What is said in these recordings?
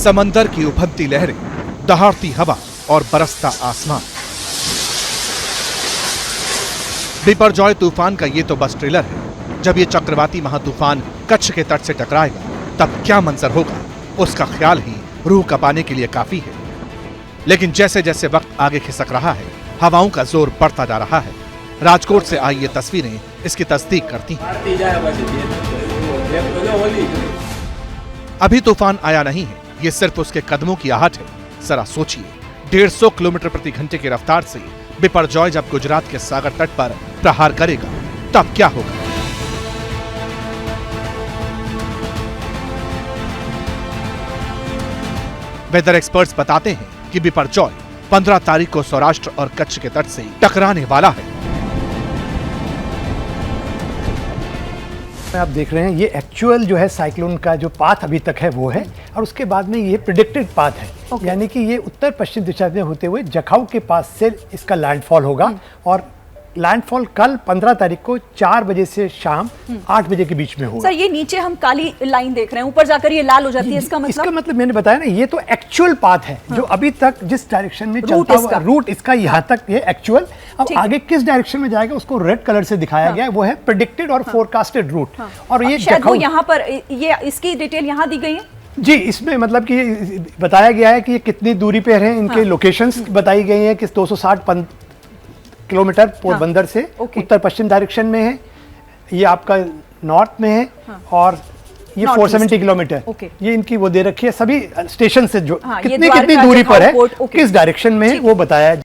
समंदर की उभरती लहरें, दहाड़ती हवा और बरसता आसमान। बिपरजॉय तूफान का ये तो बस ट्रेलर है। जब ये चक्रवाती महातूफान कच्छ के तट से टकराएगा तब क्या मंजर होगा, उसका ख्याल ही रूह कपाने के लिए काफी है। लेकिन जैसे जैसे वक्त आगे खिसक रहा है, हवाओं का जोर बढ़ता जा रहा है। राजकोट से आई ये तस्वीरें इसकी तस्दीक करती हैं। अभी तूफान आया नहीं है, ये सिर्फ उसके कदमों की आहट है। जरा सोचिए, 150 किलोमीटर प्रति घंटे की रफ्तार से बिपरजॉय जब गुजरात के सागर तट पर प्रहार करेगा तब क्या होगा। वेदर एक्सपर्ट्स बताते हैं कि बिपरजॉय 15 तारीख को सौराष्ट्र और कच्छ के तट से टकराने वाला है। आप देख रहे हैं ये एक्चुअल जो है साइक्लोन का जो पाथ अभी तक है वो है, और उसके बाद में ये प्रेडिक्टेड पाथ है। यानी कि ये उत्तर पश्चिम दिशा में होते हुए जखाऊ के पास से इसका लैंडफॉल होगा, और लैंडफॉल कल 15 तारीख को 4 बजे से शाम 8 बजे के बीच में होगा। सर, ये नीचे हम काली लाइन देख रहे हैं, ऊपर जाकर ये लाल हो जाती है, इसका मतलब मैंने बताया ना, ये तो एक्चुअल पाथ है। जो अभी तक जिस डायरेक्शन में चलता हुआ रूट इसका यहाँ तक ये एक्चुअल, अब आगे किस डायरेक्शन में जाएगा उसको रेड कलर से दिखाया गया है, वो है प्रेडिक्टेड और फोरकास्टेड रूट। और ये शायद वो यहाँ पर ये इसकी डिटेल यहाँ दी गई है जी। इसमें मतलब कि बताया गया है कि ये कितनी दूरी पे है, इनके लोकेशंस बताई गई हैं कि 260 किलोमीटर पोरबंदर से उत्तर पश्चिम डायरेक्शन में है, ये आपका नॉर्थ में है, और ये 470 किलोमीटर ये इनकी वो दे रखी है सभी स्टेशन से, जो कितनी दूरी पर है, किस डायरेक्शन में है वो बताया है।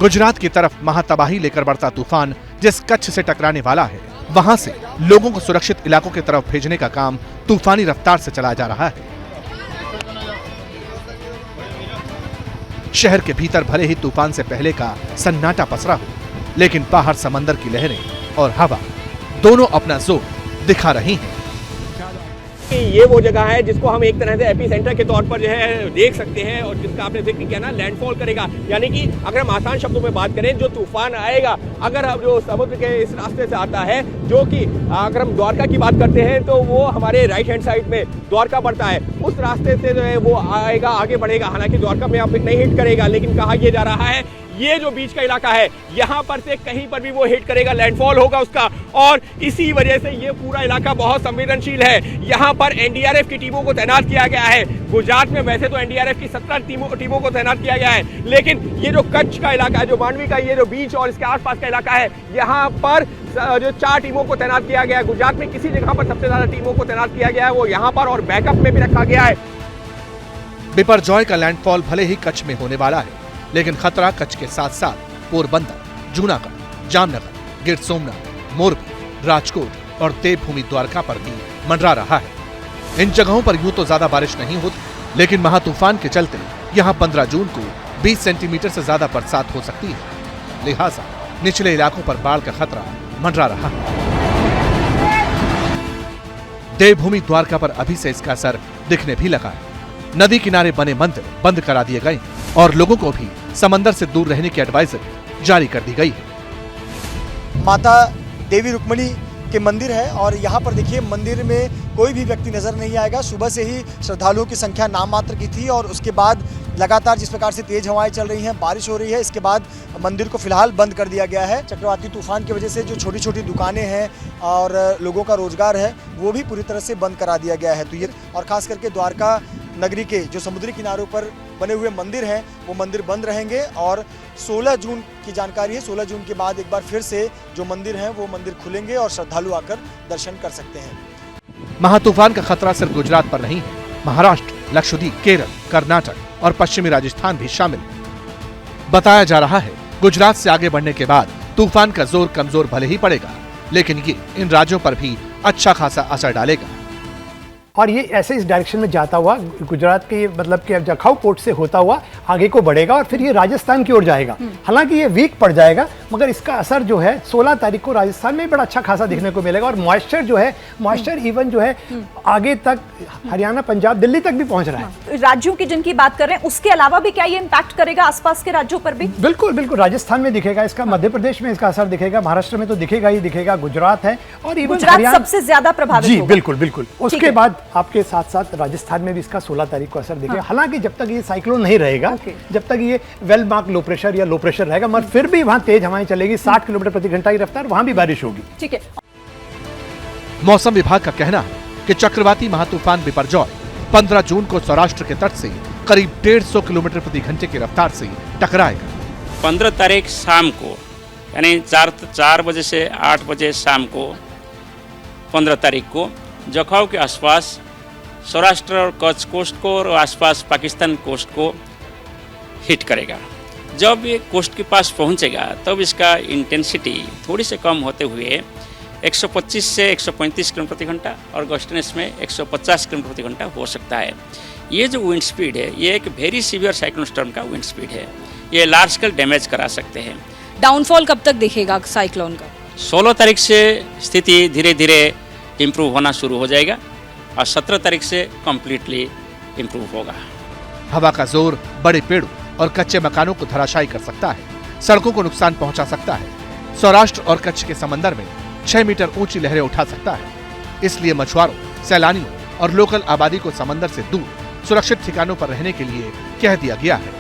गुजरात की तरफ महातबाही लेकर बढ़ता तूफान जिस कच्छ से टकराने वाला है, वहां से लोगों को सुरक्षित इलाकों की तरफ भेजने का काम तूफानी रफ्तार से चलाया जा रहा है। शहर के भीतर भले ही तूफान से पहले का सन्नाटा पसरा हो, लेकिन बाहर समंदर की लहरें और हवा दोनों अपना जोर दिखा रही हैं। ये वो जगह है जिसको हम एक तरह से एपी सेंटर के तौर पर जो है देख सकते हैं, और जिसका आपने जिक्र किया ना, लैंडफॉल करेगा। यानी कि अगर हम आसान शब्दों में बात करें, जो तूफान आएगा अगर हम जो समुद्र के इस रास्ते से आता है, जो कि अगर हम द्वारका की बात करते हैं तो वो हमारे राइट हैंड साइड में द्वारका पड़ता है, उस रास्ते से जो है वो आएगा, आगे बढ़ेगा। हालांकि द्वारका में आप नहीं हिट करेगा, लेकिन कहा यह जा रहा है ये जो बीच का इलाका है, यहाँ पर से कहीं पर भी वो हिट करेगा, लैंडफॉल होगा उसका, और इसी वजह से ये पूरा इलाका बहुत संवेदनशील है। यहाँ पर एनडीआरएफ की टीमों को तैनात किया गया है। गुजरात में वैसे तो एनडीआरएफ की 17 टीमों को तैनात किया गया है, लेकिन ये जो कच्छ का इलाका है, जो मांडवी का ये जो बीच और इसके आसपास का इलाका है, यहाँ पर जो 4 टीमों को तैनात किया गया है। गुजरात में किसी जगह पर सबसे ज्यादा टीमों को तैनात किया गया है वो यहाँ पर, और बैकअप में भी रखा गया है। बिपरजॉय का लैंडफॉल भले ही कच्छ में होने वाला है, लेकिन खतरा कच्छ के साथ साथ पोरबंदर, जूनागढ़, जामनगर, गिर सोमनाथ, मोरबी, राजकोट और देवभूमि द्वारका पर भी मंडरा रहा है। इन जगहों पर यूं तो ज्यादा बारिश नहीं होती, लेकिन महातूफान के चलते यहां 15 जून को 20 सेंटीमीटर से ज्यादा बरसात हो सकती है। लिहाजा निचले इलाकों पर बाढ़ का खतरा मंडरा रहा है। देवभूमि द्वारका पर अभी से इसका असर दिखने भी लगा है। नदी किनारे बने मंदिर बंद करा दिए गए और लोगों को भी समंदर से दूर रहने की एडवाइजरी जारी कर दी गई है। माता देवी रुक्मणी के मंदिर है, और यहाँ पर देखिए मंदिर में कोई भी व्यक्ति नजर नहीं आएगा। सुबह से ही श्रद्धालुओं की संख्या नाम मात्र की थी, और उसके बाद लगातार जिस प्रकार से तेज हवाएं चल रही हैं, बारिश हो रही है, इसके बाद मंदिर को फिलहाल बंद कर दिया गया है। चक्रवाती तूफान की वजह से जो छोटी छोटी दुकानें हैं और लोगों का रोजगार है वो भी पूरी तरह से बंद करा दिया गया है। तो ये, और खास करके द्वारका नगरी के जो समुद्री किनारों पर बने हुए मंदिर हैं वो मंदिर बंद रहेंगे, और 16 जून की जानकारी है, 16 जून के बाद एक बार फिर से जो मंदिर हैं वो मंदिर खुलेंगे और श्रद्धालु आकर दर्शन कर सकते हैं। महातूफान का खतरा सिर्फ गुजरात पर नहीं है, महाराष्ट्र, लक्षद्वीप, केरल, कर्नाटक और पश्चिमी राजस्थान भी शामिल है। बताया जा रहा है गुजरात से आगे बढ़ने के बाद तूफान का जोर कमजोर भले ही पड़ेगा, लेकिन ये इन राज्यों पर भी अच्छा खासा असर डालेगा। और ये ऐसे इस डायरेक्शन में जाता हुआ गुजरात के मतलब कि जखाऊ पोर्ट से होता हुआ आगे को बढ़ेगा, और फिर ये राजस्थान की ओर जाएगा। हालांकि ये वीक पड़ जाएगा, मगर इसका असर जो है 16 तारीख को राजस्थान में बड़ा अच्छा खासा देखने को मिलेगा। और मॉइस्चर जो है, मॉइस्चर इवन जो है आगे तक हरियाणा, पंजाब, दिल्ली तक भी पहुंच रहा है। राज्यों की जिनकी बात कर रहे हैं उसके अलावा भी क्या ये इम्पैक्ट करेगा आसपास के राज्यों पर भी? बिल्कुल बिल्कुल, राजस्थान में दिखेगा इसका, मध्य प्रदेश में इसका असर दिखेगा, महाराष्ट्र में तो दिखेगा ही दिखेगा, गुजरात है और इवन गुजरात सबसे ज्यादा प्रभावित जी होगा। बिल्कुल बिल्कुल। उसके बाद आपके साथ साथ राजस्थान में भी इसका 16 तारीख को असर दिखेगा। हालांकि जब तक ये साइक्लोन नहीं रहेगा, जब तक ये वेल मार्क लो प्रेशर या लो प्रेशर रहेगा, मगर फिर भी वहां तेज हवाएं चलेगी, 60 किलोमीटर प्रति घंटा की रफ्तार, वहां भी बारिश होगी। ठीक है। मौसम विभाग का कहना है कि चक्रवाती महातूफान बिपरजॉय 15 जून को सौराष्ट्र के तट से करीब 150 किलोमीटर प्रति घंटे की रफ्तार से टकराएगा। 15 तारीख शाम को, यानी 4 बजे से 8 बजे शाम को 15 तारीख को जखाऊ के आसपास सौराष्ट्र और कच्छ कोस्ट को और आसपास पाकिस्तान कोस्ट को हिट करेगा। जब ये कोस्ट के पास पहुंचेगा तब इसका इंटेंसिटी थोड़ी से कम होते हुए 125 से 135 किलोमीटर प्रति घंटा और गस्टनेस में 150 किलोमीटर प्रति घंटा हो सकता है। ये जो विंड स्पीड है, ये एक वेरी सीवियर साइक्लोन स्टॉर्म का विंड स्पीड है। ये लार्ज स्केल डैमेज करा सकते हैं। डाउनफॉल कब तक दिखेगा साइक्लोन का? 16 तारीख से स्थिति धीरे धीरे इम्प्रूव होना शुरू हो जाएगा और 17 तारीख से कम्प्लीटली इम्प्रूव होगा। हवा का जोर बड़े पेड़ों और कच्चे मकानों को धराशायी कर सकता है, सड़कों को नुकसान पहुंचा सकता है। सौराष्ट्र और कच्छ के समंदर में 6 मीटर ऊंची लहरें उठा सकता है। इसलिए मछुआरों, सैलानियों और लोकल आबादी को समंदर से दूर सुरक्षित ठिकानों पर रहने के लिए कह दिया गया है।